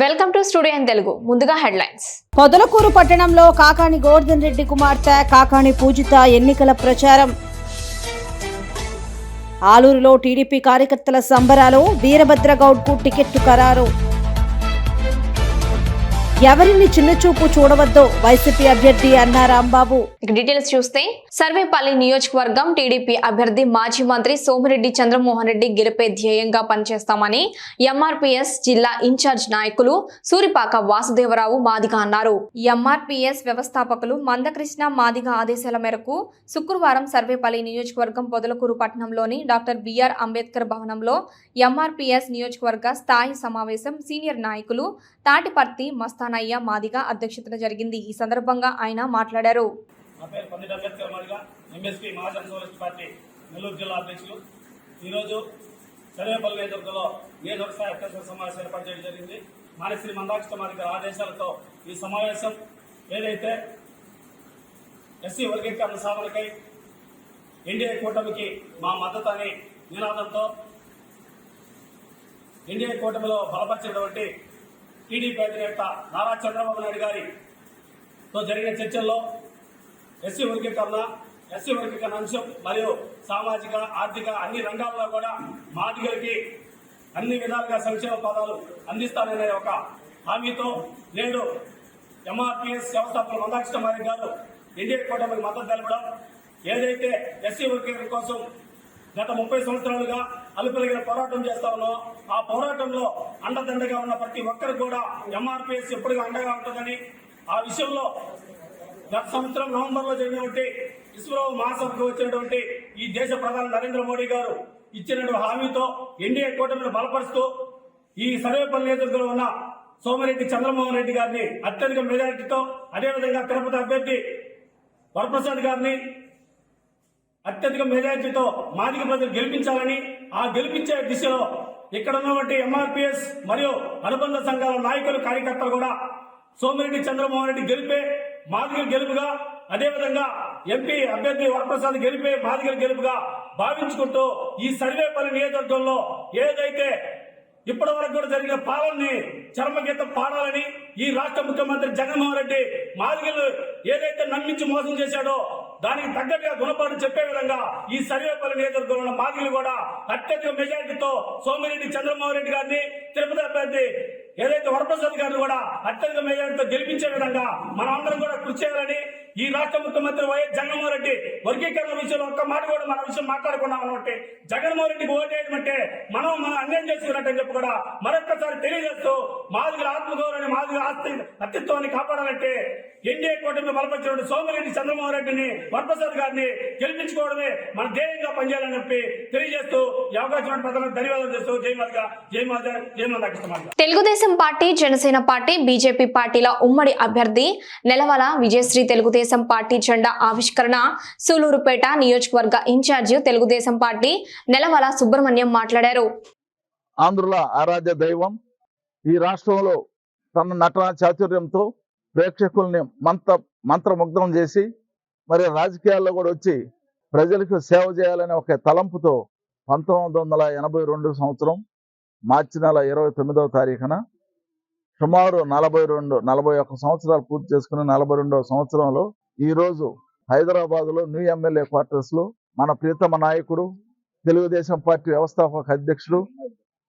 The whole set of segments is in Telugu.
Welcome to studio in Telugu. ముందుగా హెడ్లైన్స్. పొదలకూరు పట్టణంలో కాకాని గోవర్ధన్ రెడ్డి కుమార్తె కాకాని పూజిత ఎన్నికల ప్రచారం. ఆలూరులో టీడీపీ కార్యకర్తల సంబరాలు. వీరభద్రగౌడ్కు టికెట్టు ఖరారు. ఎవరిని చిన్నచూపు చూడవద్దో వైసీపీ అభ్యర్థి అన్నా రాంబాబు. డీటెయిల్స్ చూస్తే సర్వేపల్లి నియోజకవర్గం టీడీపీ అభ్యర్థి మాజీ మంత్రి సోమిరెడ్డి చంద్రమోహన్ రెడ్డి గెలిపే ధ్యేయంగా పనిచేస్తామని ఎంఆర్పీఎస్ జిల్లా ఇన్ఛార్జ్ నాయకులు సూరిపాక వాసుదేవరావు మాదిగ అన్నారు. ఎంఆర్పీఎస్ వ్యవస్థాపకులు మందకృష్ణ మాదిగ ఆదేశాల మేరకు శుక్రవారం సర్వేపల్లి నియోజకవర్గం పొదలకూరు పట్టణంలోని డాక్టర్ బిఆర్ అంబేద్కర్ భవనంలో ఎంఆర్పీఎస్ నియోజకవర్గ స్థాయి సమావేశం సీనియర్ నాయకులు తాటిపర్తి మస్తానయ్య మాదిగ అధ్యక్షతన జరిగింది. ఈ సందర్భంగా ఆయన మాట్లాడారు. నా పేరు Pandit Ambedkar Madiga, MSP Mahajan socialist party Nellore జిల్లా అధ్యక్షులు. ఈరోజు సర్వేపల్లి నియోజకవర్గంలో నియోజకవర్గ స్థాయి అత్యవసర సమావేశం ఏర్పాటు చేయడం జరిగింది. మానశ్రీ మందాకృష్ణ మాదిగ ఆదేశాలతో ఈ సమావేశం ఏదైతే ఎస్సీ వర్గీకరణ సాధనకై ఎన్డీఏ కూటమికి మా మద్దతు అనే నినాదంతో ఎన్డీఏ కూటమిలో బలపరిచినటువంటి టీడీపీ అధినేత నారా చంద్రబాబు నాయుడు గారితో జరిగిన చర్చల్లో ఎస్సీ వర్గీకరణ అంశం మరియు సామాజిక ఆర్థిక అన్ని రంగాల్లో కూడా మాదిగలకి అన్ని విధాలుగా సంక్షేమ పదాలు అందిస్తాననే ఒక హామీతో నేడు ఎంఆర్పీఎస్ వ్యవస్థాపకులు మందాకృష్ణ మాదిగ గారు ఎన్డీఏ కూటమికి మద్దతు తెలపడం, ఏదైతే ఎస్సీ వర్గీకరణ కోసం గత 30 సంవత్సరాలుగా అలుపెలిగిన పోరాటం చేస్తా ఉన్నాం, ఆ పోరాటంలో అండదండగా ఉన్న ప్రతి ఒక్కరు కూడా ఎంఆర్పీఎస్ ఎప్పుడుగా అండగా ఉంటుందని, ఆ విషయంలో గత సంవత్సరం నవంబర్లో జరిగినటువంటి ఇస్రో మహాసభకు వచ్చినటువంటి ఈ దేశ ప్రధాని నరేంద్ర మోడీ గారు ఇచ్చిన హామీతో ఎన్డీఏ కూటమిని బలపరుస్తూ ఈ సర్వేపల్లి నియోజకవర్గంలో ఉన్న సోమిరెడ్డి చంద్రమోహన్ రెడ్డి గారిని అత్యధిక మెజారిటీతో, అదేవిధంగా తిరుపతి అభ్యర్థి వరప్రసాద్ గారిని అత్యధిక మెజారిటీతో మాదిగ ప్రజలు గెలిపించాలని, ఆ గెలిపించే దిశలో ఇక్కడ ఉన్నటువంటి ఎంఆర్పీఎస్ మరియు అనుబంధ సంఘాల నాయకులు కార్యకర్తలు కూడా సోమిరెడ్డి చంద్రమోహన్ రెడ్డి గెలిపే మాదిగల గెలుపుగా, అదేవిధంగా ఎంపీ అభ్యర్థి వరప్రసాద్ గెలిపే మాదిగల గెలుపుగా భావించుకుంటూ ఈ సర్వేపల్లి నియోజకవర్గంలో ఏదైతే ఇప్పటి వరకు కూడా జరిగిన పాలనని చర్మగీతం పాడాలని ఈ రాష్ట్ర ముఖ్యమంత్రి జగన్మోహన్ రెడ్డి మాదిగలు ఏదైతే నమ్మించి మోసం చేశాడో దానికి తగ్గట్టుగా గుణపాఠం చెప్పే విధంగా ఈ సర్వేపల్లి నియోజకవర్గంలో మాదిగలు కూడా అత్యధిక మెజారిటీతో సోమిరెడ్డి చంద్రమోహన్ రెడ్డి గారిని, తిరుపతి అభ్యర్థి ఏదైతే వరప్రసాద్ గారిని కూడా అత్యధిక మెజారిటీతో గెలిపించే విధంగా మనం అందరం కూడా కృషి చేయాలని ఈ రాష్ట్ర ముఖ్యమంత్రి వైఎస్ జగన్మోహన్ రెడ్డి వర్గీకరణ విషయంలో ఒక్క మాట కూడా మన విషయం మాట్లాడుకున్నాం అంటే జగన్మోహన్ రెడ్డికి ఓటేయడం అంటే మనం అన్యాయం చేసుకున్నట్టని చెప్పి కూడా మరొక్కసారి తెలియజేస్తూ మాదిగల ఆత్మగౌరవాన్ని, మాదిగల ఆస్తి అస్తిత్వాన్ని కాపాడాలంటే ఎన్డీఏ కూటమి బలపరిచిన సోమిరెడ్డి చంద్రమోహన్ రెడ్డిని, వరప్రసాద్ గారిని గెలిపించుకోవడమే మన ధ్యేయంగా పనిచేయాలని చెప్పి తెలియజేస్తూ ఈ అవకాశం ప్రజలకు ధన్యవాదాలు చేస్తూ జై Madiga. Telugu Desam party, Janasena party, BJP పార్టీల ఉమ్మడి అభ్యర్థి నెలవల విజయశ్రీ తెలుగుదేశం పార్టీ జెండా ఆవిష్కరణ. సూలూరుపేట నియోజకవర్గ ఇన్ఛార్జి తెలుగుదేశం పార్టీ నెలవల సుబ్రహ్మణ్యం మాట్లాడారు. ఆంధ్రుల ఆరాధ్య దైవం ఈ రాష్ట్రంలో తన నటన చాతుర్యంతో ప్రేక్షకుల్ని మంత్రముగ్ధం చేసి మరి రాజకీయాల్లో కూడా వచ్చి ప్రజలకు సేవ చేయాలనే ఒక తలంపుతో 1982 సంవత్సరం మార్చి నెల 29వ తారీఖున సుమారు 41 సంవత్సరాలు పూర్తి చేసుకున్న 42వ సంవత్సరంలో ఈరోజు హైదరాబాద్లో న్యూ ఎమ్మెల్యే క్వార్టర్స్లో మన ప్రియతమ నాయకుడు, తెలుగుదేశం పార్టీ వ్యవస్థాపక అధ్యక్షుడు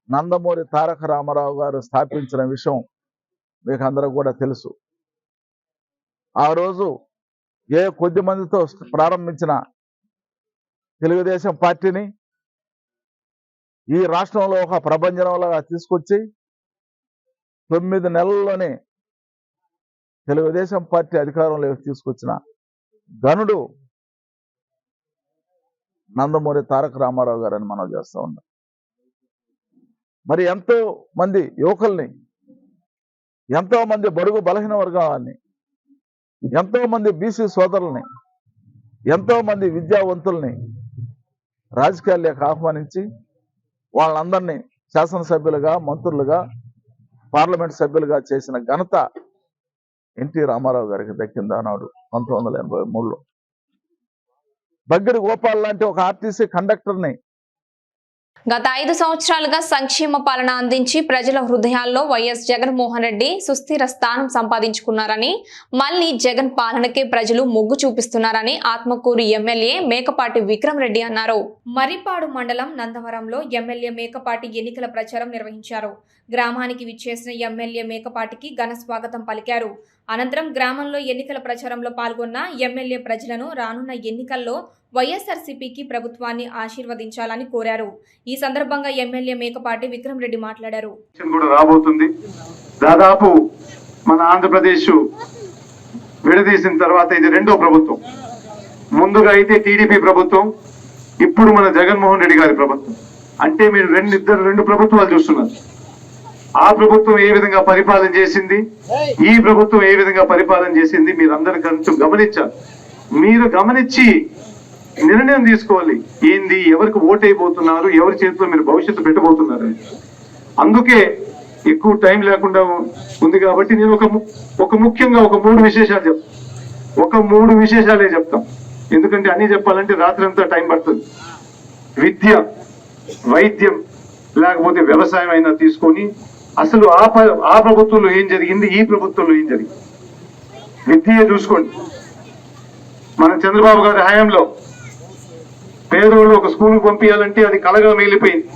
నందమూరి తారక రామారావు గారు స్థాపించిన విషయం మీకు అందరూ కూడా తెలుసు. ఆ రోజు కొద్ది మందితో ప్రారంభించిన తెలుగుదేశం పార్టీని ఈ రాష్ట్రంలో ఒక ప్రభంజనంలాగా తీసుకొచ్చి 9 నెలల్లోనే తెలుగుదేశం పార్టీ అధికారంలోకి తీసుకొచ్చిన గనుడు నందమూరి తారక రామారావు గారని మనం చేస్తూ ఉన్నాం. మరి ఎంతో మంది యువకుల్ని, ఎంతో మంది బడుగు బలహీన వర్గాలని, ఎంతో మంది బీసీ సోదరుల్ని, ఎంతో మంది విద్యావంతుల్ని రాజకీయాల్లోకి ఆహ్వానించి వాళ్ళందరినీ శాసనసభ్యులుగా, మంత్రులుగా, పార్లమెంట్ సభ్యులుగా చేసిన ఘనత ఎన్టీ రామారావు గారికి దక్కింది. ఆనాడు 1983లో దగ్గర గోపాల్ లాంటి ఒక ఆర్టీసీ కండక్టర్ని గత 5 సంవత్సరాలుగా సంక్షేమ పాలన అందించి ప్రజల హృదయాల్లో వైఎస్ జగన్మోహన్ రెడ్డి సుస్థిర స్థానం సంపాదించుకున్నారని, మళ్లీ జగన్ పాలనకే ప్రజలు మొగ్గు చూపిస్తున్నారని ఆత్మకూరు ఎమ్మెల్యే మేకపాటి విక్రమ్ రెడ్డి అన్నారు. మర్రిపాడు మండలం నందవరంలో ఎమ్మెల్యే మేకపాటి ఎన్నికల ప్రచారం నిర్వహించారు. గ్రామానికి విచ్చేసిన ఎమ్మెల్యే మేకపాటికి ఘన స్వాగతం పలికారు. అనంతరం గ్రామంలో ఎన్నికల ప్రచారంలో పాల్గొన్న ఎమ్మెల్యే ప్రజలను రానున్న ఎన్నికల్లో వైఎస్ఆర్సీపీకి ప్రభుత్వాన్ని ఆశీర్వదించాలని కోరారు. ఈ సందర్భంగా ఎమ్మెల్యే మేకపాటి విక్రమ్ రెడ్డి మాట్లాడారు. కూడా రాబోతుంది. దాదాపు మన ఆంధ్రప్రదేశ్ విడదీసిన తర్వాత ఇది రెండో ప్రభుత్వం. ముందుగా అయితే టీడీపీ ప్రభుత్వం, ఇప్పుడు మన జగన్మోహన్ రెడ్డి గారి ప్రభుత్వం. అంటే మీరు రెండు ప్రభుత్వాలు చూస్తున్నారు. ఆ ప్రభుత్వం ఏ విధంగా పరిపాలన చేసింది, ఈ ప్రభుత్వం ఏ విధంగా పరిపాలన చేసింది మీరందరూ కొంచెం గమనించాలి. మీరు గమనించి నిర్ణయం తీసుకోవాలి. ఏంది, ఎవరికి ఓటైపోతున్నారు, ఎవరి చేతిలో మీరు భవిష్యత్తు పెట్టబోతున్నారు. అందుకే ఎక్కువ టైం లేకుండా ఉంది కాబట్టి నేను ముఖ్యంగా ఒక 3 విశేషాలు చెప్తాను. 3 విశేషాలే చెప్తాం. ఎందుకంటే అన్ని చెప్పాలంటే రాత్రి అంతా టైం పడుతుంది. విద్య, వైద్యం, లేకపోతే వ్యవసాయం అయినా తీసుకొని అసలు ఆ ప్రభుత్వంలో ఏం జరిగింది, ఈ ప్రభుత్వంలో ఏం జరిగింది. విద్య చూసుకోండి. మన చంద్రబాబు గారి హయాంలో పేదోళ్ళు ఒక స్కూల్కి పంపించాలంటే అది కలగా మిగిలిపోయింది.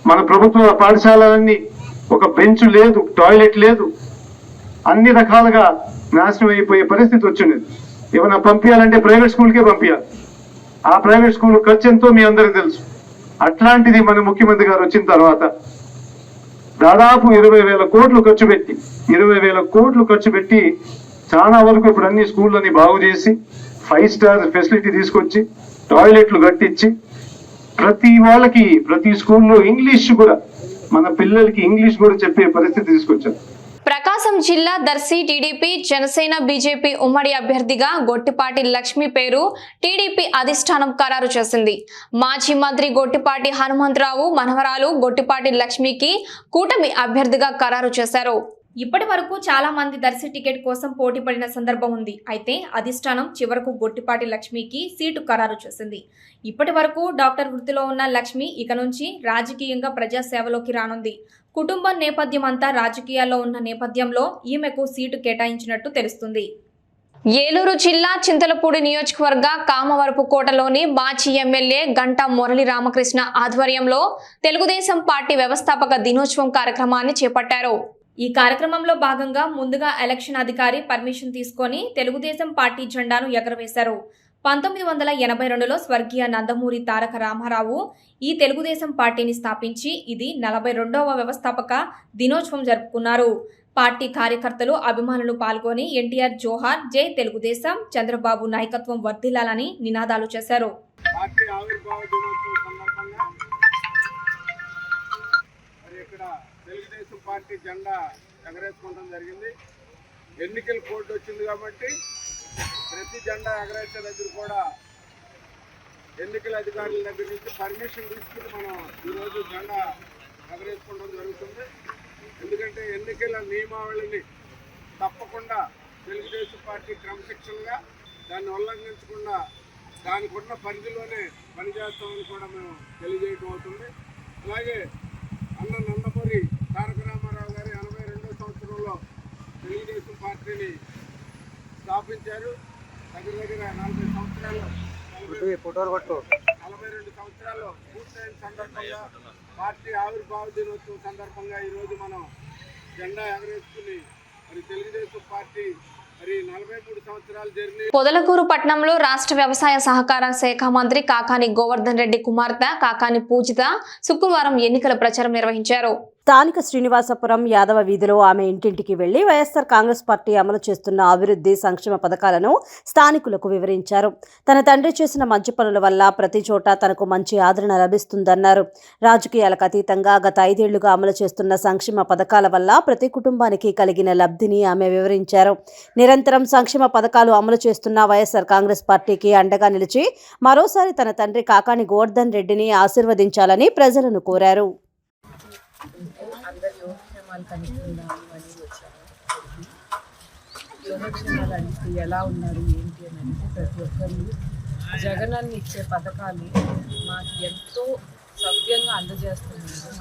మన ప్రభుత్వ పాఠశాలలన్నీ ఒక బెంచ్ లేదు, టాయిలెట్ లేదు, అన్ని రకాలుగా నాశనం అయిపోయే పరిస్థితి వచ్చింది. ఏమైనా పంపించాలంటే ప్రైవేట్ స్కూల్కే పంపించాలి. ఆ ప్రైవేట్ స్కూల్ ఖర్చు ఎంతో మీ అందరికీ తెలుసు. అట్లాంటిది మన ముఖ్యమంత్రి గారు వచ్చిన తర్వాత దాదాపు 20,000 కోట్లు ఖర్చు పెట్టి చాలా వరకు ఇప్పుడు అన్ని స్కూళ్ళని బాగు చేసి 5 స్టార్ ఫెసిలిటీ తీసుకొచ్చి టాయిలెట్లు కట్టించి ప్రతి స్కూల్లో ఇంగ్లీష్ కూడా, మన పిల్లలకి ఇంగ్లీష్ కూడా చెప్పే పరిస్థితి తీసుకొచ్చారు. ప్రకాశం జిల్లా దర్శి టీడీపీ, జనసేన, బీజేపీ ఉమ్మడి అభ్యర్థిగా గొట్టిపాటి లక్ష్మి పేరు టీడీపీ అధిష్టానం ఖరారు చేసింది. మాజీ మంత్రి గొట్టిపాటి హనుమంతరావు మనవరాలు గొట్టిపాటి లక్ష్మికి కూటమి అభ్యర్థిగా ఖరారు చేశారు. ఇప్పటి వరకు చాలా మంది దర్శి టికెట్ కోసం పోటీ పడిన సందర్భం ఉంది. అయితే అధిష్టానం చివరకు గొట్టిపాటి లక్ష్మికి సీటు ఖరారు చేసింది. ఇప్పటి వరకు డాక్టర్ వృత్తిలో ఉన్న లక్ష్మి ఇక నుంచి రాజకీయంగా ప్రజాసేవలోకి రానుంది. కుటుంబం నేపథ్యం అంతా రాజకీయాల్లో ఉన్న నేపథ్యంలో ఈమెకు సీటు కేటాయించినట్టు తెలుస్తుంది. ఏలూరు జిల్లా చింతలపూడి నియోజకవర్గ కామవరపుకోటలోని మాజీ ఎమ్మెల్యే గంటా మురళి రామకృష్ణ ఆధ్వర్యంలో తెలుగుదేశం పార్టీ వ్యవస్థాపక దినోత్సవం కార్యక్రమాన్ని చేపట్టారు. ఈ కార్యక్రమంలో భాగంగా ముందుగా ఎలక్షన్ అధికారి పర్మిషన్ తీసుకొని తెలుగుదేశం పార్టీ జెండాను ఎగరవేశారు. 1982లో స్వర్గీయ నందమూరి తారక రామారావు ఈ తెలుగుదేశం పార్టీని స్థాపించి ఇది 42వ వ్యవస్థాపక దినోత్సవం జరుపుకున్నారు. పార్టీ కార్యకర్తలు, అభిమానులు పాల్గొని ఎన్టీఆర్ జోహార్, జై తెలుగుదేశం, చంద్రబాబు నాయకత్వం వర్ధిల్లాలని నినాదాలు చేశారు. తెలుగుదేశం పార్టీ జెండా ఎగరేసుకోవడం జరిగింది. ఎన్నికల కోడ్ వచ్చింది కాబట్టి ప్రతి జెండా ఎగరేసే దగ్గర కూడా ఎన్నికల అధికారుల దగ్గర నుంచి పర్మిషన్ తీసుకుని మనం ఈరోజు జెండా ఎగరేసుకోవడం జరుగుతుంది. ఎందుకంటే ఎన్నికల నియమావళిని తప్పకుండా తెలుగుదేశం పార్టీ క్రమశిక్షణగా దాన్ని ఉల్లంఘించకుండా దానికి ఉన్న పరిధిలోనే పనిచేస్తామని కూడా మేము తెలియజేయడం అవుతుంది. అలాగే అన్న నందమూరి తారక రామారావు గారి 82వ సంవత్సరంలో తెలుగుదేశం పార్టీని స్థాపించారు. దగ్గర 40 సంవత్సరాలు 42 సంవత్సరాలు పూర్తయిన సందర్భంగా పార్టీ ఆవిర్భావ దినోత్సవం సందర్భంగా ఈరోజు మనం జెండా ఎగరేసుకుని మరి తెలుగుదేశం పార్టీ మరి 43 సంవత్సరాలు జరిగి పొదలకూరు పట్టణంలో రాష్ట్ర వ్యవసాయ సహకార శాఖ మంత్రి కాకాని గోవర్ధన్ రెడ్డి కుమార్తె కాకాని పూజిత శుక్రవారం ఎన్నికల ప్రచారం నిర్వహించారు. స్థానిక శ్రీనివాసపురం యాదవ వీధిలో ఆమె ఇంటింటికి వెళ్లి వైఎస్ఆర్ కాంగ్రెస్ పార్టీ అమలు చేస్తున్న అభివృద్ధి సంక్షేమ పథకాలను స్థానికులకు వివరించారు. తన తండ్రి చేసిన మంచి పనుల వల్ల ప్రతి చోట తనకు మంచి ఆదరణ లభిస్తుందన్నారు. రాజకీయాలకు అతీతంగా గత 5 ఏళ్లుగా అమలు చేస్తున్న సంక్షేమ పథకాల వల్ల ప్రతి కుటుంబానికి కలిగిన లబ్ధిని ఆమె వివరించారు. నిరంతరం సంక్షేమ పథకాలు అమలు చేస్తున్న వైఎస్ఆర్ కాంగ్రెస్ పార్టీకి అండగా నిలిచి మరోసారి తన తండ్రి కాకాని గోవర్ధన్ రెడ్డిని ఆశీర్వదించాలని ప్రజలను కోరారు. అందరు యోగక్షేమాలు కనుక్కుందాము అని వచ్చాను. యోగక్షేమాలు అడిగితే ఎలా ఉన్నారు ఏంటి అని అంటే ప్రతి ఒక్కరు జగనన్న ఇచ్చే పథకాలు మాకు ఎంతో సవ్యంగా అందజేస్తున్నారు.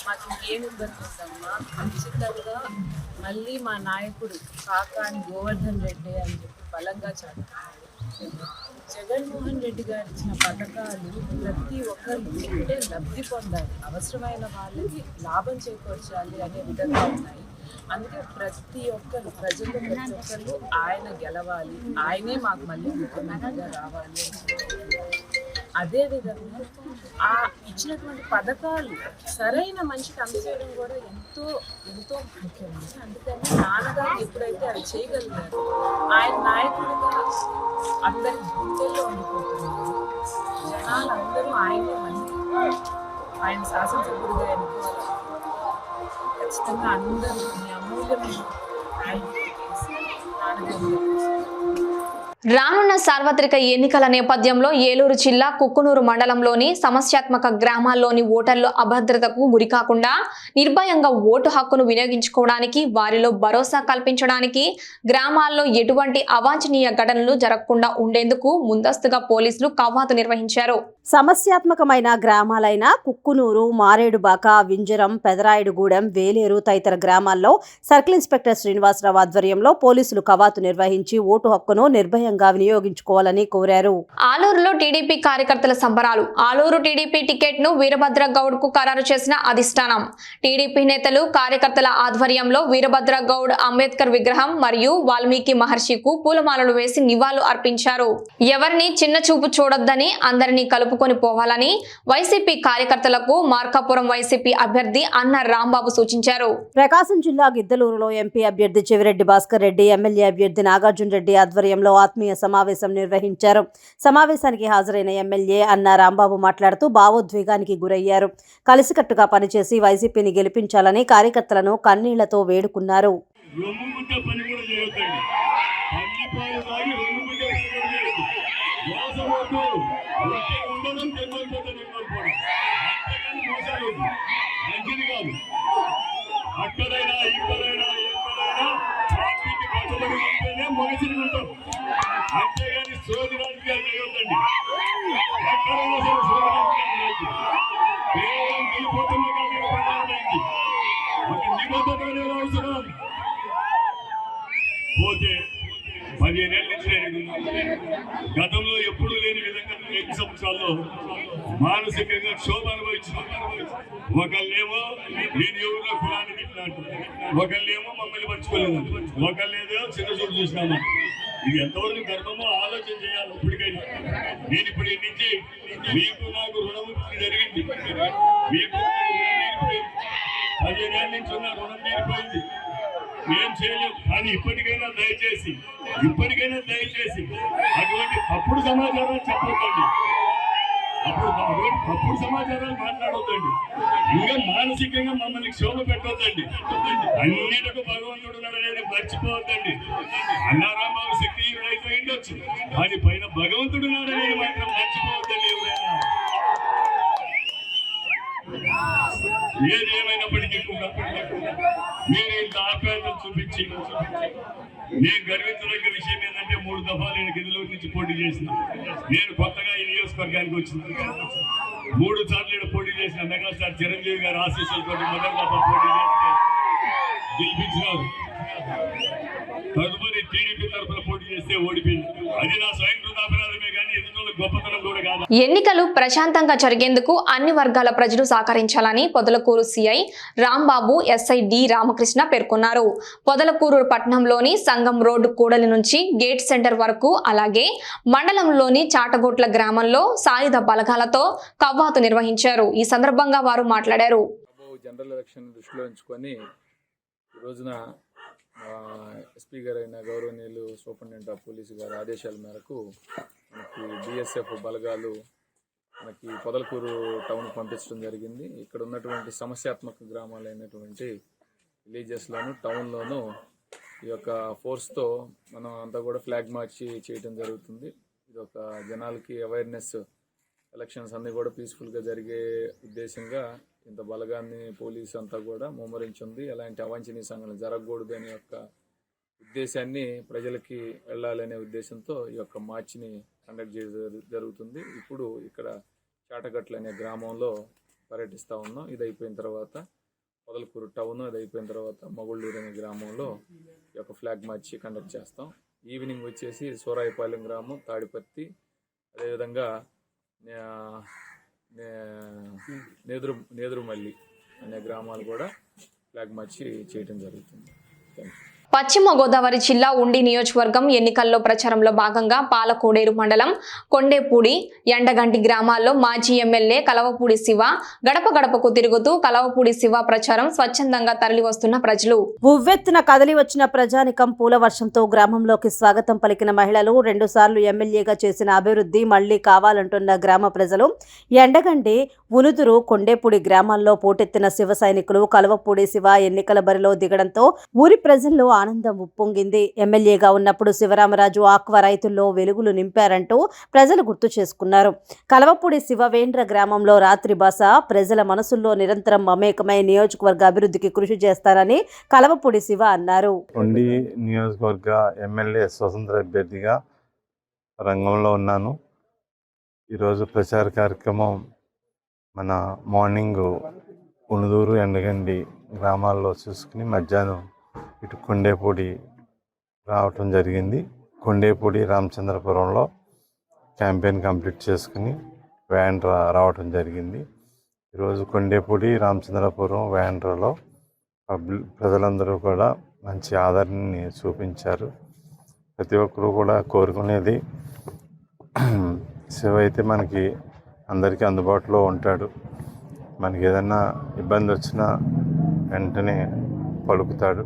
మాకు ఇంకేం ఇబ్బంది ఉందమ్మా, ఖచ్చితంగా మళ్ళీ మా నాయకుడు కాకాని గోవర్ధన్ రెడ్డి అని చెప్పి బలంగా చెప్తున్నారు. జగన్మోహన్ రెడ్డి గారు ఇచ్చిన పథకాలు ప్రతి ఒక్కరు అంటే లబ్ధి పొందాలి, అవసరమైన వాళ్ళకి లాభం చేకూర్చాలి అనే విధంగా ఉన్నాయి. అందుకే ప్రతి ఒక్కరు ప్రజలు ప్రతి ఒక్కరు ఆయన గెలవాలి, ఆయనే మాకు మళ్ళీ ముఖ్యమంత్రిగా రావాలి అని. అదేవిధంగా ఆ ఇచ్చినటువంటి పథకాలు సరైన మనిషికి అందజేయడం కూడా ఎంతో ఎంతో ముఖ్యమండి. అందుకని నాన్నగారు ఎప్పుడైతే అది చేయగలిగారు, ఆయన నాయకుడిగా అందరి గుర్తుల్లో ఉండిపోతున్నారు. జనాలందరూ ఆయనే మళ్ళీ ఆయన శాసనసభ్యుడిగా ఎన్నుకోవాలి. ఖచ్చితంగా అందరూ మీ అమూల్యమైన ఆయన చేసి నాన్నగారు రానున్న సార్వత్రిక ఎన్నికల నేపథ్యంలో ఏలూరు జిల్లా కుక్కునూరు మండలంలోని సమస్యాత్మక గ్రామాల్లోని ఓటర్లు అభద్రతకు గురికాకుండా నిర్భయంగా ఓటు హక్కును వినియోగించుకోవడానికి, వారిలో భరోసా కల్పించడానికి, గ్రామాల్లో ఎటువంటి అవాంఛనీయ ఘటనలు జరగకుండా ఉండేందుకు ముందస్తుగా పోలీసులు కవాతు నిర్వహించారు. సమస్యాత్మకమైన గ్రామాలైన కుక్కునూరు, మారేడుబాక, వింజరం, పెదరాయుడుగూడెం, వేలేరు తదితర గ్రామాల్లో సర్కిల్ ఇన్స్పెక్టర్ శ్రీనివాసరావు ఆధ్వర్యంలో పోలీసులు కవాతు నిర్వహించి ఓటు హక్కును నిర్భయంగా వినియోగించుకోవాలని కోరారు. ఆలూరులో టీడీపీ కార్యకర్తల సంబరాలు. ఆలూరు టీడీపీ టికెట్ ను వీరభద్ర గౌడ్ కు ఖరారు చేసిన అధిష్టానం. టీడీపీ నేతలు, కార్యకర్తల ఆధ్వర్యంలో వీరభద్ర గౌడ్ అంబేద్కర్ విగ్రహం మరియు వాల్మీకి మహర్షికు పూలమాలలు వేసి నివాళులు అర్పించారు. ఎవరిని చిన్న చూపు చూడొద్దని, అందరినీ కలుపుకొని పోవాలని వైసీపీ కార్యకర్తలకు మార్కాపురం వైసీపీ అభ్యర్థి అన్న రాంబాబు సూచించారు. ప్రకాశం జిల్లా గిద్దలూరులో ఎంపీ అభ్యర్థి చెవిరెడ్డి భాస్కర్ రెడ్డి, ఎమ్మెల్యే అభ్యర్థి నాగార్జున రెడ్డి ఆధ్వర్యంలో ఆత్మీయ సమావేశం నిర్వహించారు. సమావేశానికి హాజరైన ఎమ్మెల్యే అన్న రాంబాబు మాట్లాడుతూ భావోద్వేగానికి గురయ్యారు. కలిసికట్టుగా పనిచేసి వైసీపీని గెలిపించాలని కార్యకర్తలను కన్నీళ్లతో వేడుకున్నారు. అక్కడైనా ఇక్కడైనా ఎక్కడైనా పార్టీకి కట్టుబడి ఉంటేనే మనుషులు ఉంటాం, అంతేగాని సోది రాజకీయాలు చేయొద్దండి. ఎక్కడైనా సరే సోది రాజకీయాలు కేవలం గెలిపోతున్న ప్రధానమైంది ఒక నిబద్ధత అవసరం. పోతే 15 ఏళ్ళ నుంచి గతంలో ఎప్పుడూ లేని విధంగా 5 సంవత్సరాల్లో మానసికంగా క్షోభ అనుభవించిన ఒకళ్ళేమో నేను ఎవరిలో కులాన్ని తిట్టినట్టు, ఒకళ్ళేమో మమ్మల్ని పరుచుకోలేదు, ఒకళ్ళేదో చిన్న చూపు చూసినాము. ఇది ఎంతవరకు గర్భమో ఆలోచన చేయాలి. ఇప్పటికైనా నేను ఇప్పుడు నుంచి మీకు నాకు రుణముక్తి జరిగింది, మీకు 15 ఏళ్ళ నుంచి ఉన్న రుణం తీరిపోయింది, ఏం చేయలేదు. కానీ ఇప్పటికైనా దయచేసి అటువంటి తప్పుడు సమాచారాలు చెప్పొద్దండి, తప్పుడు సమాచారాలు మాట్లాడొద్దండి, ఇంకా మానసికంగా మమ్మల్ని క్షోభ పెట్టొద్దండి. అన్నిటికీ భగవంతుడు ఉన్నాడనేది మర్చిపోవద్దండి. అన్నారాంబాబు శక్తిహీనుడు అయిపోయి ఉండొచ్చు, కానీ పైన భగవంతుడు ఉన్నాడనేది మాత్రం మర్చిపోవద్దండి. ఎవరైనా ఏది ఏమైనప్పటికీ కూడా మీరు ఇంత ఆప్యాయతలు చూపించి నేను గర్వించదగ్గ విషయం ఏంటంటే 3 దఫాలు నేను గిద్దలూరు నుంచి పోటీ చేసిన. నేను కొత్తగా ఈ నియోజకవర్గానికి వచ్చింది. 3 సార్లు నేను పోటీ చేసిన. మెగాస్టార్ చిరంజీవి గారు ఆశీస్సులతో మొదటి దఫా పోటీ చేస్తే గెలిపించినారు. తదుపరి టీడీపీ తరఫున పోటీ చేస్తే ఓడిపోయింది. అది నా స్వయం కృతాపరాధమే కానీ ఎదుటి గొప్పతనం కూడా కాదు. ఎన్నికలు ప్రశాంతంగా జరిగేందుకు అన్ని వర్గాల ప్రజలు సహకరించాలని Podalakuru CI Rambabu, SI D Ramakrishna పేర్కొన్నారు. పొదలకూరు పట్టణంలోని సంగం రోడ్డు కూడలి నుంచి గేట్ సెంటర్ వరకు, అలాగే మండలంలోని చాటగోట్ల గ్రామంలో సాయుధ బలగాలతో కవ్వాతు నిర్వహించారు. ఈ సందర్భంగా వారు మాట్లాడారు. జనరల్ ఎలక్షన్ దృష్టిలో ఉంచుకొని ఈ రోజున ఎస్పీ గారైన గౌరవనీయులు సూపరింటెండెంట్ ఆఫ్ పోలీసు గారి ఆదేశాల మేరకు మనకి బిఎస్ఎఫ్ బలగాలు మనకి పొదలకూరు టౌన్ పంపించడం జరిగింది. ఇక్కడ ఉన్నటువంటి సమస్యాత్మక గ్రామాలైనటువంటి విలేజెస్లోను టౌన్లోను ఈ యొక్క ఫోర్స్తో మనం అంతా కూడా ఫ్లాగ్ మార్చ్ చేయడం జరుగుతుంది. ఇది ఒక జనాలకి అవేర్నెస్, ఎలక్షన్స్ అన్నీ కూడా పీస్ఫుల్గా జరిగే ఉద్దేశంగా ఇంత బలగాన్ని పోలీసు అంతా కూడా ముమ్మరించింది. ఎలాంటి అవాంఛనీయ సంఘటనలు జరగకూడదు అనే యొక్క ఉద్దేశాన్ని ప్రజలకి వెళ్ళాలనే ఉద్దేశంతో ఈ యొక్క మార్చిని కండక్ట్ చేయడం జరుగుతుంది. ఇప్పుడు ఇక్కడ చాటగట్ల అనే గ్రామంలో పర్యటిస్తూ ఉన్నాం. ఇది అయిపోయిన తర్వాత పొదలకూరు టౌన్, ఇది అయిపోయిన తర్వాత మగుళ్ళూరు అనే గ్రామంలో ఈ యొక్క ఫ్లాగ్ మార్చ్ కండక్ట్ చేస్తాం. ఈవినింగ్ వచ్చేసి సూరాయిపాలెం గ్రామం, తాడిపత్తి, అదేవిధంగా నేదురుమల్లి అనే గ్రామాలు కూడా ఫ్లాగ్ మార్చి చేయడం జరుగుతుంది. Thank you. పశ్చిమ గోదావరి జిల్లా ఉండి నియోజకవర్గం ఎన్నికల్లో ప్రచారంలో భాగంగా పాలకోడేరు మండలం కొండేపూడి, ఎండగంటి గ్రామాల్లో మాజీ ఎమ్మెల్యే కలవపూడి శివ గడప గడపకు తిరుగుతూ కలవపూడి శివ ప్రచారం స్వచ్ఛందంగా తరలివస్తున్న ప్రజలు. ఉవ్వెత్తున కదలి వచ్చిన ప్రజానికం పూల వర్షంతో గ్రామంలోకి స్వాగతం పలికిన మహిళలు, 2 సార్లు ఎమ్మెల్యేగా చేసిన అభివృద్ధి మళ్లీ కావాలంటున్న గ్రామ ప్రజలు, ఎండగంటి, ఉనుదురు, కొండేపూడి గ్రామాల్లో పోటెత్తిన శివ సైనికులు కలవపూడి శివ ఎన్నికల బరిలో దిగడంతో ఊరి ప్రజల్లో ఆనందం ఉప్పొంగింది. ఎమ్మెల్యేగా ఉన్నప్పుడు శివరామరాజు ఆక్వా రైతుల్లో వెలుగులు నింపారంటూ ప్రజలు గుర్తు చేసుకున్నారు. కలవపూడి శివవేంద్ర గ్రామంలో రాత్రి బస, ప్రజల మనసుల్లో నిరంతరం మమేకమై నియోజకవర్గ అభివృద్ధికి కృషి చేస్తారని కలవపూడి శివ అన్నారు. ఉండి నియోజకవర్గ ఎమ్మెల్యే స్వతంత్ర అభ్యర్థిగా రంగంలో ఉన్నాను. ఈరోజు ప్రచార కార్యక్రమం మన మార్నింగ్ ఉనుదూరు, ఎండగండి గ్రామాల్లో చూసుకుని మధ్యాహ్నం ఇటు కొండేపూడి రావటం జరిగింది. కొండేపూడి రామచంద్రపురంలో క్యాంపెయిన్ కంప్లీట్ చేసుకుని వేండ్ర రావటం జరిగింది. ఈరోజు కొండేపూడి, రామచంద్రపురం, వేండ్రలో ప్రజలందరూ కూడా మంచి ఆదరణని చూపించారు. ప్రతి ఒక్కరూ కూడా కోరుకునేది శివ అయితే మనకి అందరికీ అందుబాటులో ఉంటాడు. మనకి ఏదైనా ఇబ్బంది వచ్చినా వెంటనే పలుకుతాడు,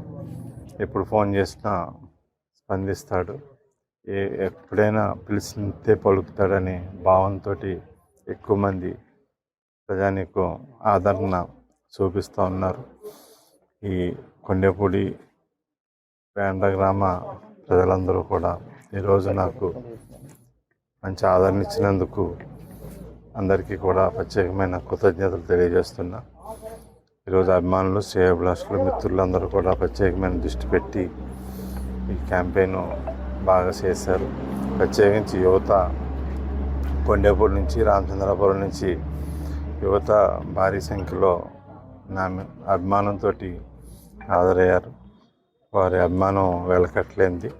ఎప్పుడు ఫోన్ చేసినా స్పందిస్తాడు, ఎప్పుడైనా పిలిచితే పలుకుతాడనే భావంతో ఎక్కువ మంది ప్రజానికి ఆదరణ చూపిస్తూ ఉన్నారు. ఈ కొండేపూడి వేండ్ర గ్రామ ప్రజలందరూ కూడా ఈరోజు నాకు మంచి ఆదరణ ఇచ్చినందుకు అందరికీ కూడా ప్రత్యేకమైన కృతజ్ఞతలు తెలియజేస్తున్నా. ఈరోజు అభిమానులు, శ్రేయోభిలాషులు, మిత్రులందరూ కూడా ప్రత్యేకమైన దృష్టి పెట్టి ఈ క్యాంపెయిన్ బాగా చేశారు. ప్రత్యేకించి యువత కొండేపూడి నుంచి, రామచంద్రపురం నుంచి యువత భారీ సంఖ్యలో నా అభిమానంతో హాజరయ్యారు. వారి అభిమానం వెలకట్లేంది.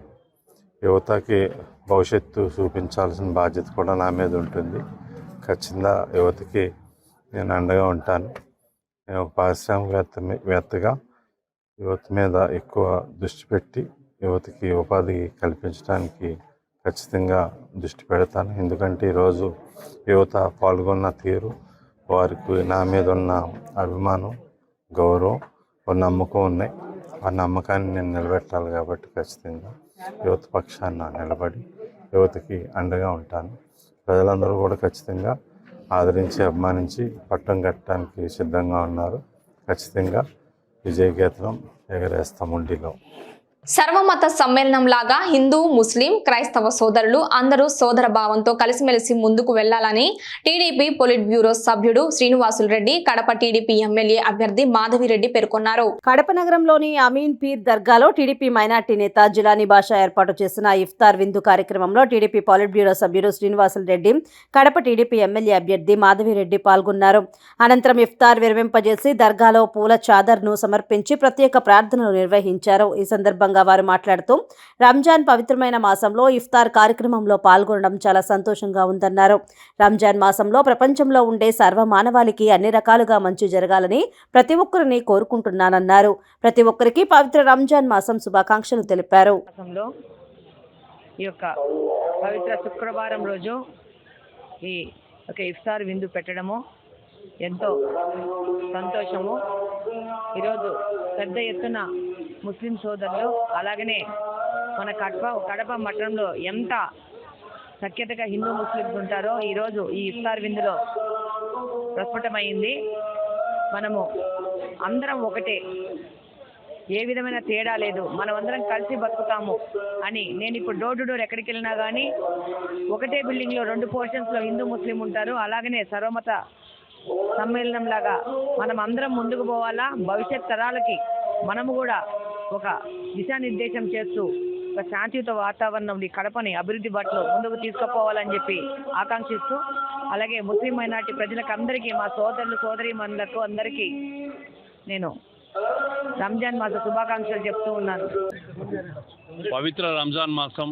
యువతకి భవిష్యత్తు చూపించాల్సిన బాధ్యత కూడా నా మీద ఉంటుంది. ఖచ్చితంగా యువతకి నేను అండగా ఉంటాను. నేను ఒక పారిశ్రామికవేత్తగా యువత మీద ఎక్కువ దృష్టి పెట్టి యువతకి ఉపాధి కల్పించడానికి ఖచ్చితంగా దృష్టి పెడతాను. ఎందుకంటే ఈరోజు యువత పాల్గొన్న తీరు, వారికి నా మీద ఉన్న అభిమానం, గౌరవం, ఒక నమ్మకం ఉన్నాయి. ఆ నమ్మకాన్ని నేను నిలబెట్టాలి కాబట్టి ఖచ్చితంగా యువత పక్షాన నిలబడి యువతకి అండగా ఉంటాను. ప్రజలందరూ కూడా ఖచ్చితంగా ఆదరించి, అభిమానించి పట్టం కట్టడానికి సిద్ధంగా ఉన్నారు. ఖచ్చితంగా విజయగీతం ఎగరేస్తాం ఉండిలో. సర్వమత సమ్మేళనం లాగా హిందూ, ముస్లిం, క్రైస్తవ సోదరులు అందరూ సోదర భావంతో కలిసిమెలిసి ముందుకు వెళ్లాలని టీడీపీ పొలిట్ బ్యూరో సభ్యుడు శ్రీనివాసులు రెడ్డి, కడప టీడీపీ ఎమ్మెల్యే అభ్యర్థి మాధవిరెడ్డి పేర్కొన్నారు. కడప నగరంలోని అమీన్ పీర్ దర్గాలో టీడీపీ మైనార్టీ నేత జిలానీ బాషా ఏర్పాటు చేసిన ఇఫ్తార్ విందు కార్యక్రమంలో టీడీపీ పొలిట్ బ్యూరో సభ్యుడు శ్రీనివాసులు రెడ్డి, కడప టీడీపీ ఎమ్మెల్యే అభ్యర్థి మాధవిరెడ్డి పాల్గొన్నారు. అనంతరం ఇఫ్తార్ విరమింపజేసి దర్గాలో పూల చాదర్ను సమర్పించి ప్రత్యేక ప్రార్థనలు నిర్వహించారు. ఈ సందర్భంగా వారు మాట్లాడుతూ రంజాన్ పవిత్రమైన మాసంలో ఇఫ్తార్ కార్యక్రమంలో పాల్గొనడం చాలా సంతోషంగా ఉందన్నారు. రంజాన్ మాసంలో ప్రపంచంలో ఉండే సర్వ మానవాళికి అన్ని రకాలుగా మంచి జరగాలని ప్రతి ఒక్కరిని కోరుకుంటున్నానన్నారు. ప్రతి ఒక్కరికి పవిత్ర రంజాన్ మాసం శుభాకాంక్షలు తెలిపారు. ఈ యొక్క పవిత్ర శుక్రవారం రోజు ఈ ఒక ఇఫ్తార్ విందు పెట్టడము ఎంతో సంతోషము. ఈరోజు పెద్ద ఎత్తున ముస్లిం సోదరులు, అలాగనే మన కడప మఠంలో ఎంత సఖ్యతగా హిందూ ముస్లింస్ ఉంటారో ఈరోజు ఈ ఇఫ్తార్ విందులో ప్రస్ఫుటమైంది. మనము అందరం ఒకటే, ఏ విధమైన తేడా లేదు, మనం అందరం కలిసి బతుకుతాము అని. నేను ఇప్పుడు డోర్ టు డోర్ ఎక్కడికి వెళ్ళినా కానీ ఒకటే బిల్డింగ్లో 2 పోర్షన్స్లో హిందూ ముస్లిం ఉంటారు. అలాగనే సర్వమత సమ్మేళనం లాగా మనం అందరం ముందుకు పోవాలా. భవిష్యత్ తరాలకి మనము కూడా ఒక దిశానిర్దేశం చేస్తూ ఒక శాంతియుత వాతావరణంలో ఈ కడపని అభివృద్ధి బాటలో ముందుకు తీసుకుపోవాలని చెప్పి ఆకాంక్షిస్తూ, అలాగే ముస్లిం మైనార్టీ ప్రజలకు అందరికీ, మా సోదరులు సోదరీమణులకు అందరికీ నేను రంజాన్ మాస శుభాకాంక్షలు చెప్తూ ఉన్నాను. పవిత్ర రంజాన్ మాసం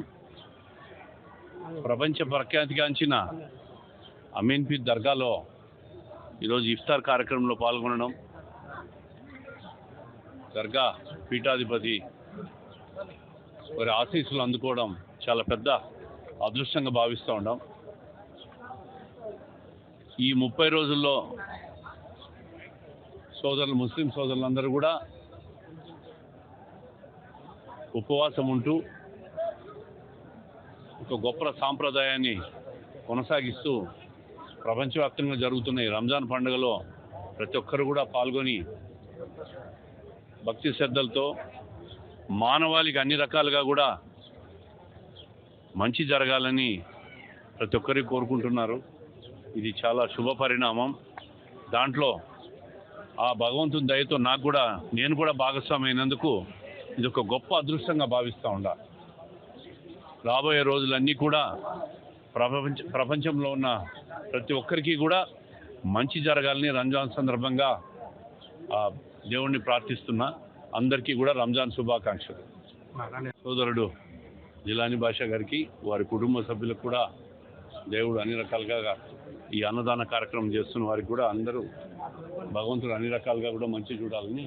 ప్రపంచ ప్రఖ్యాతిగాంచిన అమీన్పీర్ దర్గాలో ఈరోజు ఇఫ్తార్ కార్యక్రమంలో పాల్గొనడం, దర్గా పీఠాధిపతి వారి ఆశీస్సులు అందుకోవడం చాలా పెద్ద అదృష్టంగా భావిస్తూ ఉన్నాం. ఈ 30 రోజుల్లో ముస్లిం సోదరులందరూ కూడా ఉపవాసం ఉంటూ ఒక గొప్ప సాంప్రదాయాన్ని కొనసాగిస్తూ ప్రపంచవ్యాప్తంగా జరుగుతున్న ఈ రంజాన్ పండుగలో ప్రతి ఒక్కరు కూడా పాల్గొని భక్తి శ్రద్ధలతో మానవాళికి అన్ని రకాలుగా కూడా మంచి జరగాలని ప్రతి ఒక్కరికి కోరుకుంటున్నారు. ఇది చాలా శుభ పరిణామం. దాంట్లో ఆ భగవంతుని దయతో నేను కూడా భాగస్వామైనందుకు ఇది ఒక గొప్ప అదృష్టంగా భావిస్తూ ఉండా. రాబోయే రోజులన్నీ కూడా ప్రపంచంలో ఉన్న ప్రతి ఒక్కరికి కూడా మంచి జరగాలని రంజాన్ సందర్భంగా దేవుణ్ణి ప్రార్థిస్తున్నా. అందరికీ కూడా రంజాన్ శుభాకాంక్షలు. సోదరుడు జిలానీ బాషా గారికి, వారి కుటుంబ సభ్యులకు కూడా దేవుడు అన్ని రకాలుగా ఈ అన్నదాన కార్యక్రమం చేస్తున్న వారికి కూడా అందరూ భగవంతుడు అన్ని రకాలుగా కూడా మంచి చూడాలని.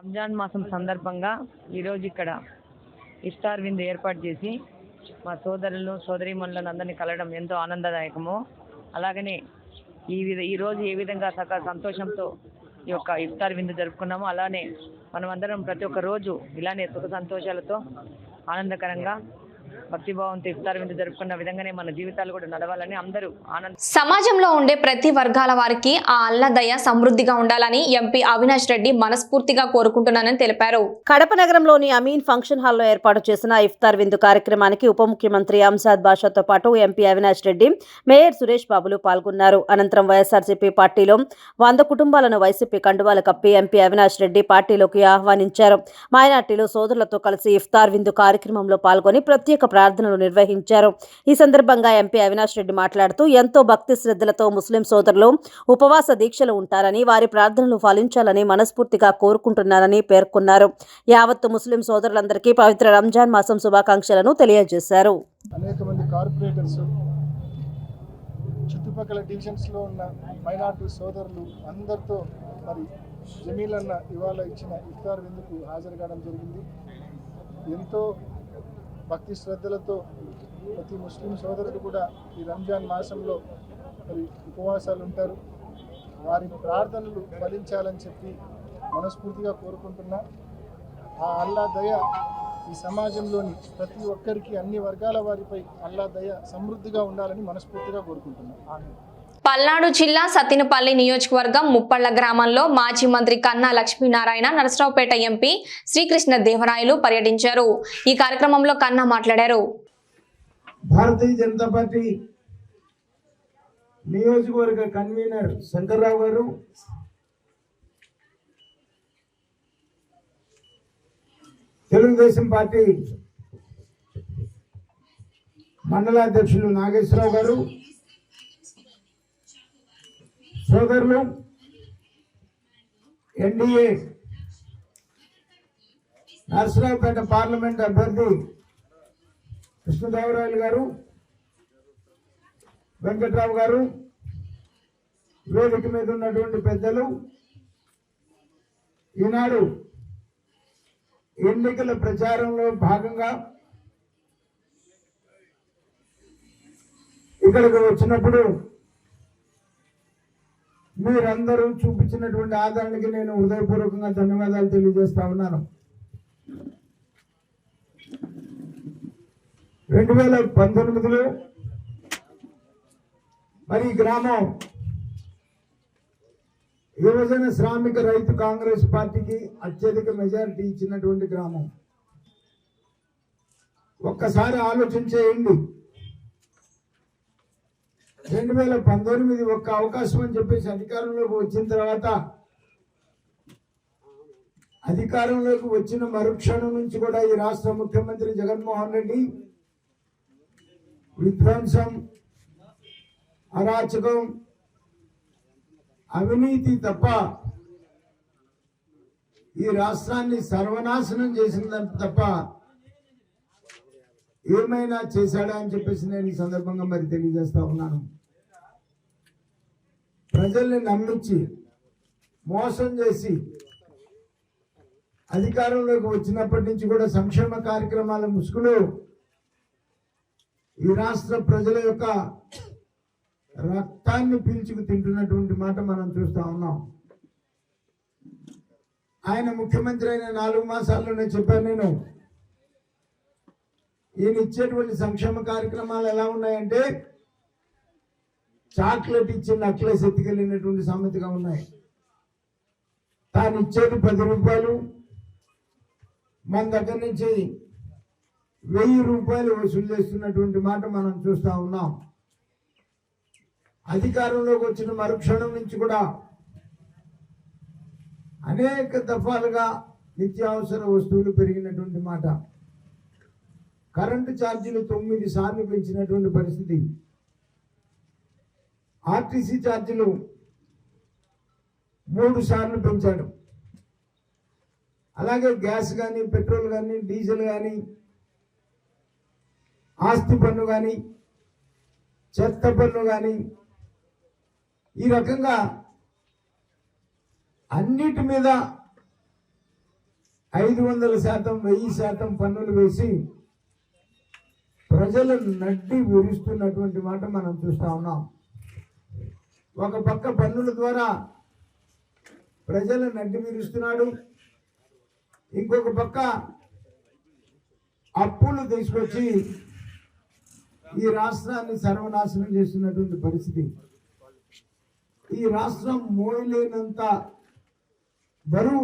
రంజాన్ మాసం సందర్భంగా ఈరోజు ఇక్కడ ఇఫ్తార్ విందు ఏర్పాటు చేసి మా సోదరులు సోదరీమణులను అందరినీ కలవడం ఎంతో ఆనందదాయకము. అలాగనే ఈరోజు ఏ విధంగా సకల సంతోషంతో ఈ యొక్క ఇఫ్తార్ విందు జరుపుకున్నాము, అలానే మనమందరం ప్రతి ఒక్క రోజు ఇలానే సుఖ సంతోషాలతో ఆనందకరంగా భక్తిభావంతో ఇఫ్తార్ విందు జరుపుకున్న విధంగానే మన జీవితాలు కూడా నడవాలని అందరూ సమాజంలో ఉండే ప్రతి వర్గాల వారికి ఆ అల్లా దయ సమృద్ధిగా ఉండాలని ఎంపీ అవినాష్ రెడ్డి మనస్ఫూర్తిగా కోరుకుంటున్నానని తెలిపారు. కడప నగరంలోని అమీన్ ఫంక్షన్ హాల్లో ఏర్పాటు చేసిన ఇఫ్తార్ విందు కార్యక్రమానికి ఉప ముఖ్యమంత్రి అంసాద్ బాషాతో పాటు ఎంపీ అవినాష్ రెడ్డి, మేయర్ సురేష్ బాబులు పాల్గొన్నారు. అనంతరం వైఎస్ఆర్సీపీ పార్టీలో 100 కుటుంబాలను వైసీపీ కండువాలు కప్పి ఎంపీ అవినాష్ రెడ్డి పార్టీలోకి ఆహ్వానించారు. మైనార్టీలు సోదరులతో కలిసి ఇఫ్తార్ విందు కార్యక్రమంలో పాల్గొని ప్రత్యేక ప్రార్థనలు నిర్వహించారు. ఈ సందర్భంగా ఎంపీ అవినాష్ రెడ్డి మాట్లాడుతూ ఎంతో భక్తి శ్రద్ధలతో ముస్లిం సోదరులు ఉపవాస దీక్షలు ఉంటారని, వారి ప్రార్థనలు ఫలించాలని మనస్ఫూర్తిగా కోరుకుంటున్నారని పేర్కొన్నారు. యావత్తు ముస్లిం సోదరులందరికీ పవిత్ర రంజాన్ మాసం శుభాకాంక్షలను తెలియజేశారు. అనేక మంది కార్పొరేటర్స్, చుట్టుపక్కల డివిజన్స్లో ఉన్న మైనార్టీ సోదరులు అందరితో మరి జమీల్ అన్న ఇవాళ ఇచ్చిన ఇఫ్తార్ విందుకు హాజరు కావడం జరిగింది. ఎంతో భక్తి శ్రద్ధలతో ప్రతి ముస్లిం సోదరుడు కూడా ఈ రంజాన్ మాసంలో మరి ఉపవాసాలు ఉంటారు. వారి ప్రార్థనలు ఫలించాలని చెప్పి మనస్ఫూర్తిగా కోరుకుంటున్నా. ఆ అల్లా దయ ఈ సమాజంలోని ప్రతి ఒక్కరికి, అన్ని వర్గాల వారిపై అల్లా దయ సమృద్ధిగా ఉండాలని మనస్ఫూర్తిగా కోరుకుంటున్నా. పల్నాడు జిల్లా సత్తినపల్లి నియోజకవర్గం ముప్పళ్ల గ్రామంలో మాజీ మంత్రి కన్నా లక్ష్మీనారాయణ, నరసరావుపేట ఎంపీ శ్రీకృష్ణ దేవరాయలు పర్యటించారు. ఈ కార్యక్రమంలో కన్నా మాట్లాడారు. భారతీయ జనతా పార్టీ నియోజకవర్గ కన్వీనర్ శంకర్రావు గారు, తెలుగుదేశం పార్టీ మండలాధ్యక్షులు నాగేశ్వరరావు గారు, సోదరులు ఎన్డీఏ నరసరావుపేట పార్లమెంట్ అభ్యర్థి కృష్ణదేవరాయలు గారు, వెంకట్రావు గారు, వేదిక మీద ఉన్నటువంటి పెద్దలు, ఈనాడు ఎన్నికల ప్రచారంలో భాగంగా ఇక్కడికి వచ్చినప్పుడు మీరందరూ చూపించినటువంటి ఆదరణకి నేను హృదయపూర్వకంగా ధన్యవాదాలు తెలియజేస్తా ఉన్నాను. 2019లో మరి ఈ గ్రామం యువజన శ్రామిక రైతు కాంగ్రెస్ పార్టీకి అత్యధిక మెజారిటీ ఇచ్చినటువంటి గ్రామం. ఒక్కసారి ఆలోచించేయండి, 2019 ఒక్క అవకాశం అని చెప్పేసి అధికారంలోకి వచ్చిన తర్వాత అధికారంలోకి వచ్చిన మరుక్షణం నుంచి కూడా ఈ రాష్ట్ర ముఖ్యమంత్రి జగన్మోహన్ రెడ్డి విధ్వంసం, అరాచకం, అవినీతి తప్ప ఈ రాష్ట్రాన్ని సర్వనాశనం చేసిందంత తప్ప ఏమైనా చేశాడా అని చెప్పేసి నేను ఈ సందర్భంగా మరి తెలియజేస్తా ఉన్నాను. ప్రజల్ని నమ్మించి మోసం చేసి అధికారంలోకి వచ్చినప్పటి నుంచి కూడా సంక్షేమ కార్యక్రమాల ముసుగులో ఈ రాష్ట్ర ప్రజల యొక్క రక్తాన్ని పీల్చుకు తింటున్నటువంటి మాట మనం చూస్తా ఉన్నాం. ఆయన ముఖ్యమంత్రి అయిన 4 మాసాల్లోనే చెప్పాను నేను, ఈయన ఇచ్చేటువంటి సంక్షేమ కార్యక్రమాలు ఎలా ఉన్నాయంటే చాక్లెట్ ఇచ్చి నక్లెస్ ఎత్తుకెళ్ళినటువంటి సామెతగా ఉన్నాయి. తాను ఇచ్చేది 10 రూపాయలు, మన దగ్గర నుంచి 1000 రూపాయలు వసూలు చేస్తున్నటువంటి మాట మనం చూస్తా ఉన్నాం. అధికారంలోకి వచ్చిన మరుక్షణం నుంచి కూడా అనేక దఫాలుగా నిత్యావసర వస్తువులు పెరిగినటువంటి మాట. కరెంటు ఛార్జీలు 9 సార్లు పెంచినటువంటి పరిస్థితి. ఆర్టీసీ ఛార్జీలు 3 సార్లు పెంచాడు. అలాగే గ్యాస్ కానీ, పెట్రోల్ కానీ, డీజిల్ కానీ, ఆస్తి పన్ను కానీ, చెత్త పన్ను కానీ, ఈ రకంగా అన్నిటి మీద 500%, 1000% పన్నులు వేసి ప్రజలను నడ్డి విరుస్తున్నటువంటి మాట మనం చూస్తా ఉన్నాం. ఒక పక్క పన్నుల ద్వారా ప్రజలను నడ్డి విరుస్తున్నాడు, ఇంకొక పక్క అప్పులు తీసుకొచ్చి ఈ రాష్ట్రాన్ని సర్వనాశనం చేస్తున్నటువంటి పరిస్థితి. ఈ రాష్ట్రం మోయలేనంత బరువు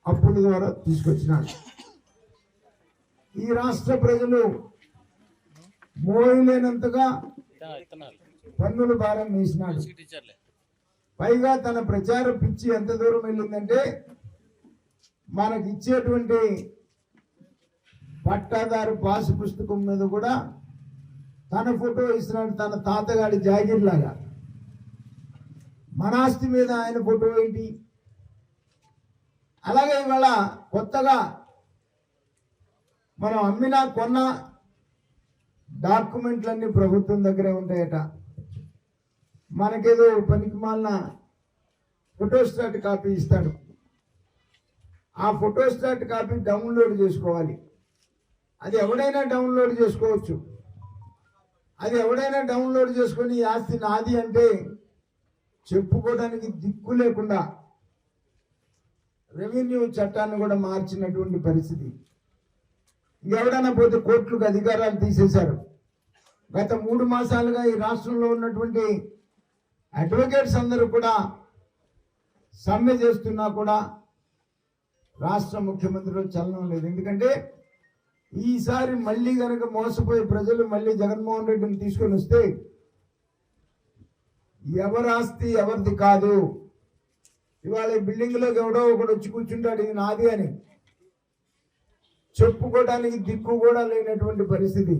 అప్పుల ద్వారా తీసుకొచ్చినాడు. ఈ రాష్ట్ర ప్రజలు మోయలేనంతగా పన్నుల భారం వేసినాడు. పైగా తన ప్రచార పిచ్చి ఎంత దూరం వెళ్ళిందంటే మనకి ఇచ్చేటువంటి పట్టాదారు పాసు పుస్తకం మీద కూడా తన ఫోటో ఇస్తున్నాడు, తన తాతగాడి జాగీర్ లాగా. మన ఆస్తి మీద ఆయన ఫోటో ఏంటి? అలాగే ఇవాళ కొత్తగా మనం అమ్మినా కొన్న డాక్యుమెంట్లన్నీ ప్రభుత్వం దగ్గరే ఉంటాయట. మనకేదో పనికి మాలిన ఫోటోస్టాట్ కాపీ ఇస్తాడు. ఆ ఫోటోస్టాట్ కాపీ డౌన్లోడ్ చేసుకోవాలి. అది ఎవడైనా డౌన్లోడ్ చేసుకోవచ్చు. అది ఎవడైనా డౌన్లోడ్ చేసుకొని ఈ ఆస్తి నాది అంటే చెప్పుకోవడానికి దిక్కు లేకుండా రెవెన్యూ చట్టాన్ని కూడా మార్చినటువంటి పరిస్థితి. ఇంకెవడైనా పోతే కోర్టులకు అధికారాలు తీసేశారు. గత 3 మాసాలుగా ఈ రాష్ట్రంలో ఉన్నటువంటి అడ్వకేట్స్ అందరూ కూడా సమ్మె చేస్తున్నా కూడా రాష్ట్ర ముఖ్యమంత్రిలో చలనం లేదు. ఎందుకంటే ఈసారి మళ్ళీ కనుక మోసపోయే ప్రజలు మళ్ళీ జగన్మోహన్ రెడ్డిని తీసుకొని వస్తే ఎవరి ఆస్తి ఎవరిది కాదు. ఇవాళ ఈ బిల్డింగ్లోకి ఎవడో ఒకడు వచ్చి కూర్చుంటాడు ఇది నాది అని, చెప్పుకోవడానికి దిక్కు కూడా లేనటువంటి పరిస్థితి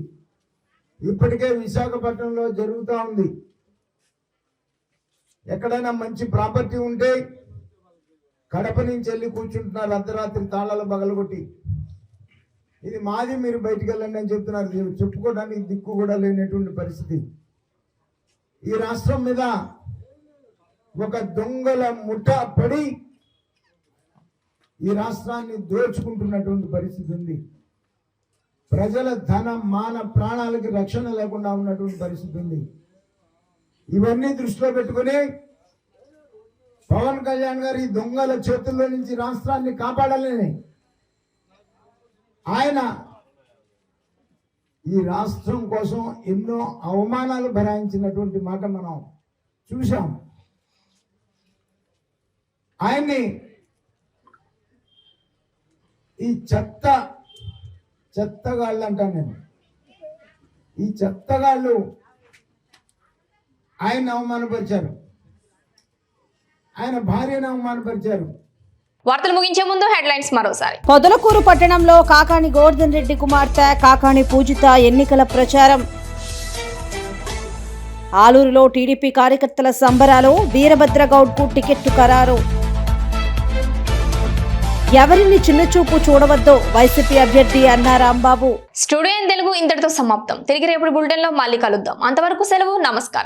ఇప్పటికే విశాఖపట్నంలో జరుగుతూ ఉంది. ఎక్కడైనా మంచి ప్రాపర్టీ ఉంటే కడప నుంచి వెళ్ళి కూర్చుంటున్నారు అర్ధరాత్రి తాళాలు పగలగొట్టి, ఇది మాది మీరు బయటికి వెళ్ళండి అని చెప్తున్నారు. చెప్పుకోవడానికి దిక్కు కూడా లేనటువంటి పరిస్థితి. ఈ రాష్ట్రం మీద ఒక దొంగల ముఠ పడి ఈ రాష్ట్రాన్ని దోచుకుంటున్నటువంటి పరిస్థితి ఉంది. ప్రజల ధన మాన ప్రాణాలకి రక్షణ లేకుండా ఉన్నటువంటి పరిస్థితి ఉంది. ఇవన్నీ దృష్టిలో పెట్టుకుని పవన్ కళ్యాణ్ గారు ఈ దొంగల చేతుల్లో నుంచి రాష్ట్రాన్ని కాపాడాలని ఆయన ఈ రాష్ట్రం కోసం ఎన్నో అవమానాలు భరాయించినటువంటి మాట మనం చూశాం. ఆయన్ని ఈ చెత్తగాళ్ళు అంటాను నేను, ఈ చెత్తగాళ్ళు ఆయన అవమానపరిచారు, ఆయన భార్యను అవమానపరిచారు, వార్తలు ముగించే ముందు హెడ్లైన్స్ మరోసారి. పొదలకూరు పట్టణంలో కాకాని గోవర్ధన్ రెడ్డి కుమార్తె కాకాని పూజిత ఎన్నికల ప్రచారం. ఆలూరులో టీడీపీ కార్యకర్తల సంబరాలు. వీరభద్రగౌడ్కు టికెట్టు ఖరారు. ఎవరిని చిన్నచూపు చూడవద్దో వైసీపీ అభ్యర్థి అన్నా రాంబాబు. స్టూడియో తెలుగు ఇంతటితో సమాప్తం. తిరిగి రేపటి బులెటిన్లో మళ్ళీ కలుద్దాం. అంతవరకు సెలవు. నమస్కారం.